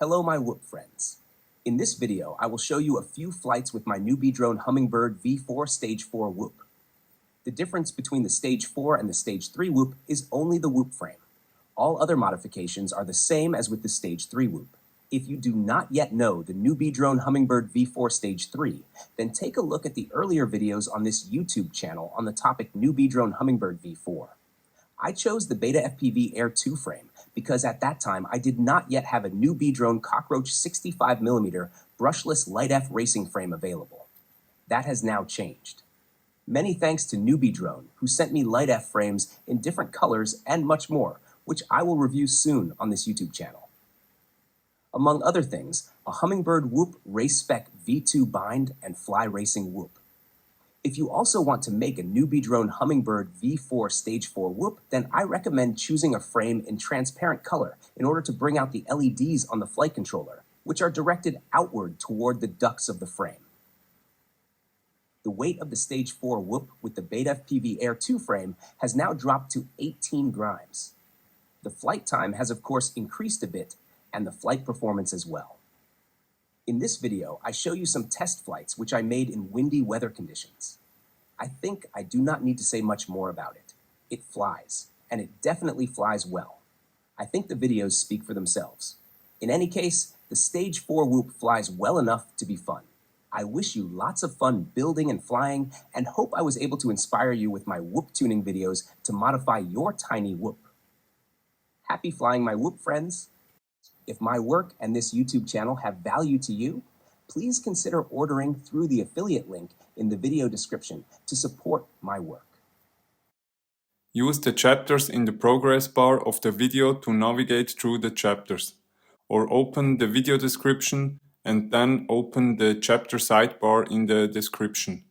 Hello my whoop friends. In this video, I will show you a few flights with my Newbeedrone Hummingbird V4 Stage 4 whoop. The difference between the Stage 4 and the Stage 3 whoop is only the whoop frame. All other modifications are the same as with the Stage 3 whoop. If you do not yet know the Newbeedrone Hummingbird V4 Stage 3, then take a look at the earlier videos on this YouTube channel on the topic Newbeedrone Hummingbird V4. I chose the Betafpv Air 2 frame because at that time I did not yet have a NewBeeDrone Cockroach 65mm Brushless LiteAF Racing Frame available. That has now changed. Many thanks to NewBeeDrone, who sent me LiteAF frames in different colors and much more, which I will review soon on this YouTube channel. Among other things, a Hummingbird Whoop RaceSpec V2 bind and fly racing whoop. If you also want to make a Newbeedrone Hummingbird V4 Stage 4 whoop, then I recommend choosing a frame in transparent color in order to bring out the LEDs on the flight controller, which are directed outward toward the ducts of the frame. The weight of the Stage 4 whoop with the Betafpv Air 2 frame has now dropped to 18 grams. The flight time has of course increased a bit, and the flight performance as well. In this video, I show you some test flights which I made in windy weather conditions. I think I do not need to say much more about it. It flies, and it definitely flies well. I think the videos speak for themselves. In any case, the Stage 4 whoop flies well enough to be fun. I wish you lots of fun building and flying, and hope I was able to inspire you with my whoop tuning videos to modify your tiny whoop. Happy flying, my whoop friends! If my work and this YouTube channel have value to you, please consider ordering through the affiliate link in the video description to support my work. Use the chapters in the progress bar of the video to navigate through the chapters, or open the video description and then open the chapter sidebar in the description.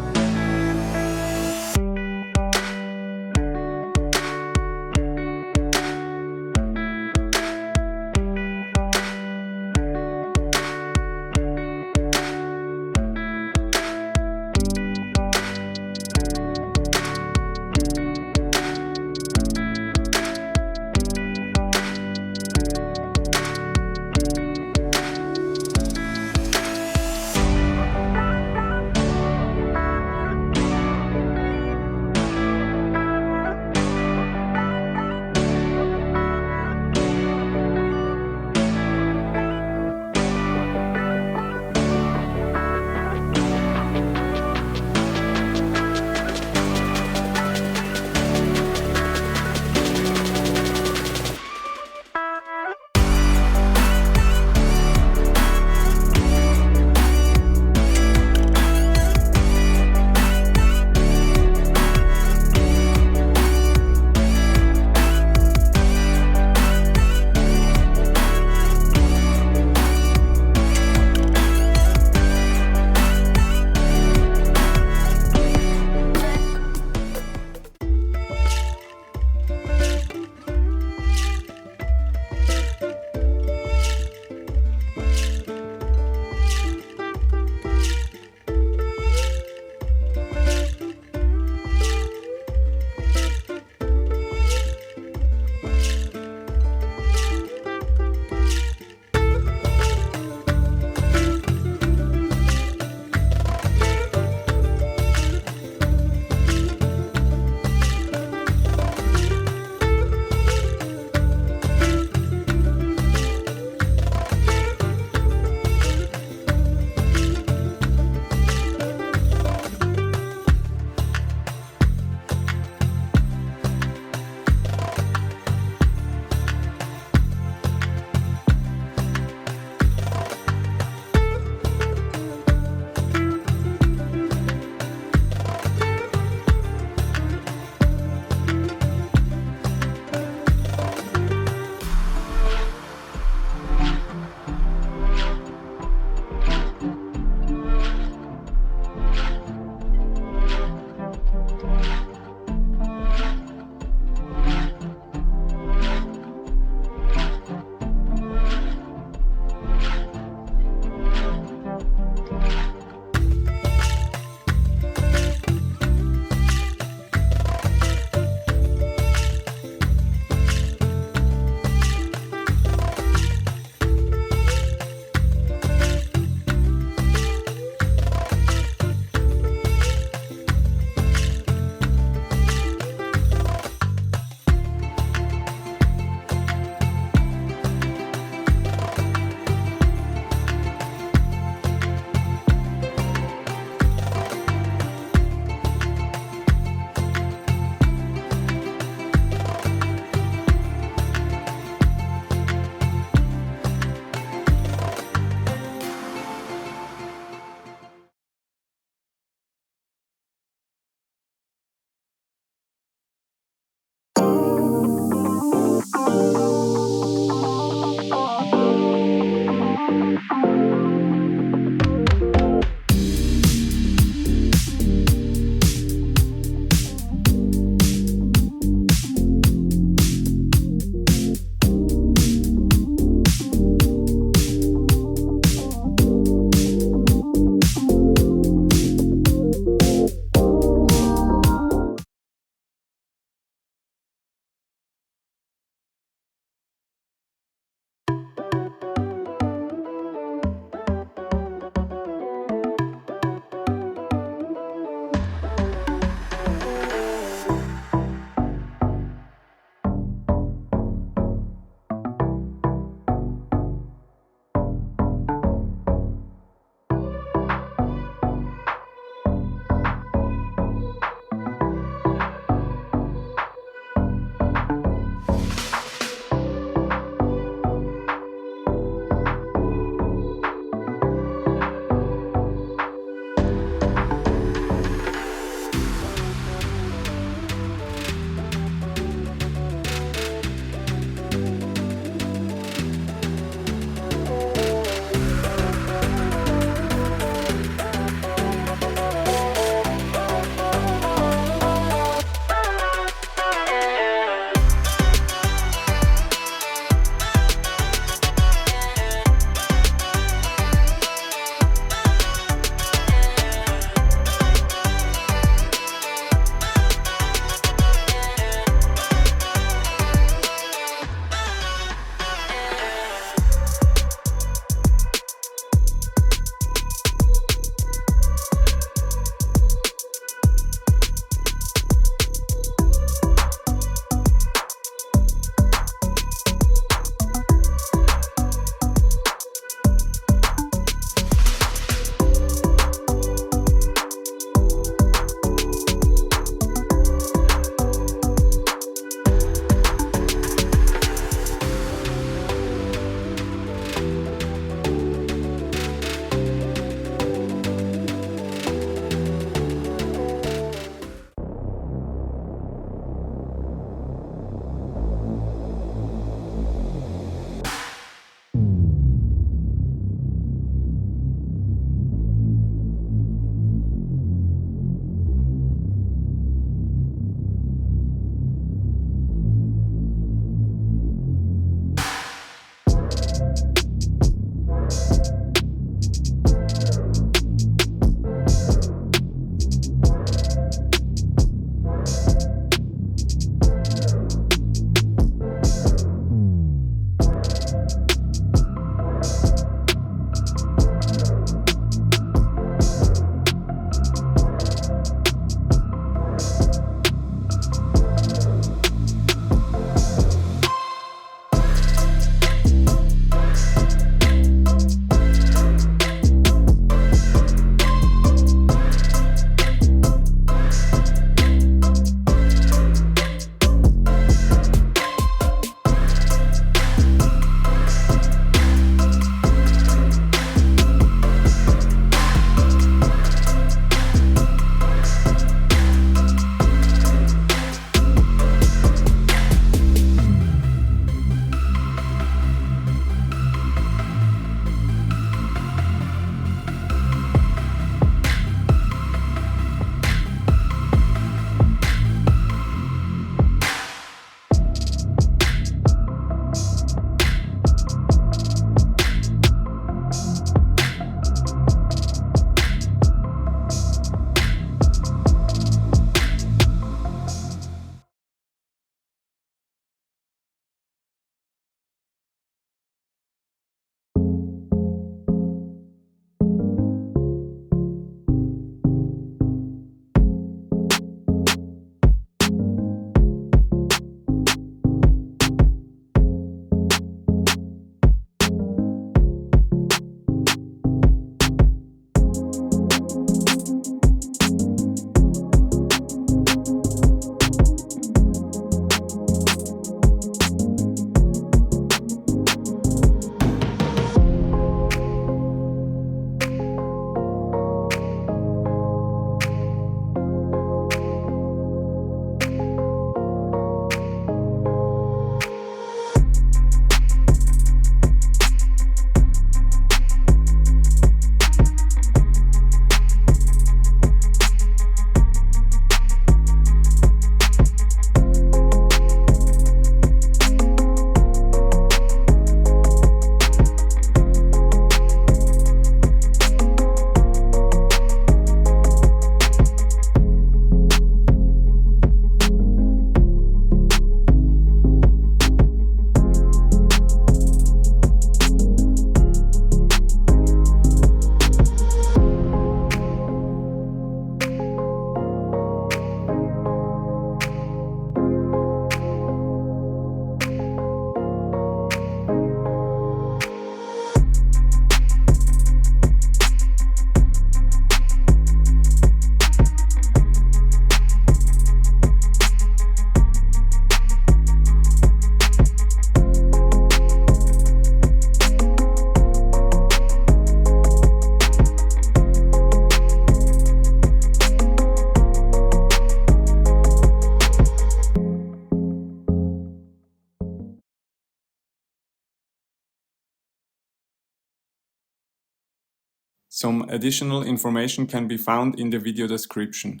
Some additional information can be found in the video description.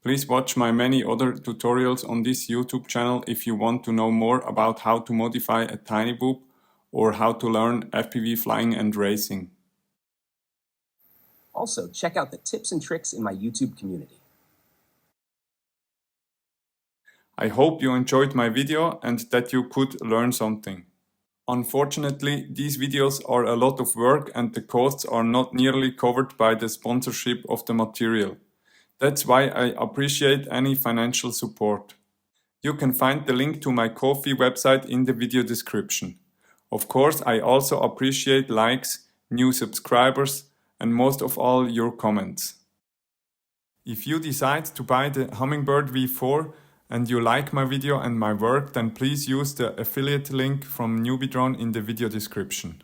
Please watch my many other tutorials on this YouTube channel if you want to know more about how to modify a tiny whoop or how to learn FPV flying and racing. Also, check out the tips and tricks in my YouTube community. I hope you enjoyed my video and that you could learn something. Unfortunately, these videos are a lot of work and the costs are not nearly covered by the sponsorship of the material. That's why I appreciate any financial support. You can find the link to my Ko-fi website in the video description. Of course, I also appreciate likes, new subscribers, and most of all your comments. If you decide to buy the Hummingbird V4 and you like my video and my work, then please use the affiliate link from NewBeeDrone in the video description.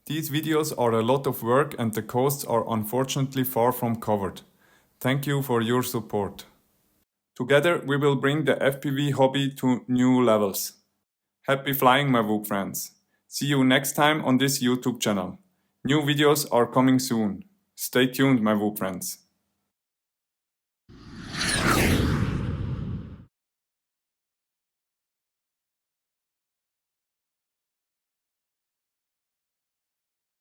These videos are a lot of work and the costs are unfortunately far from covered. Thank you for your support. Together we will bring the FPV hobby to new levels. Happy flying, my Whoop friends! See you next time on this YouTube channel. New videos are coming soon. Stay tuned, my Whoop friends.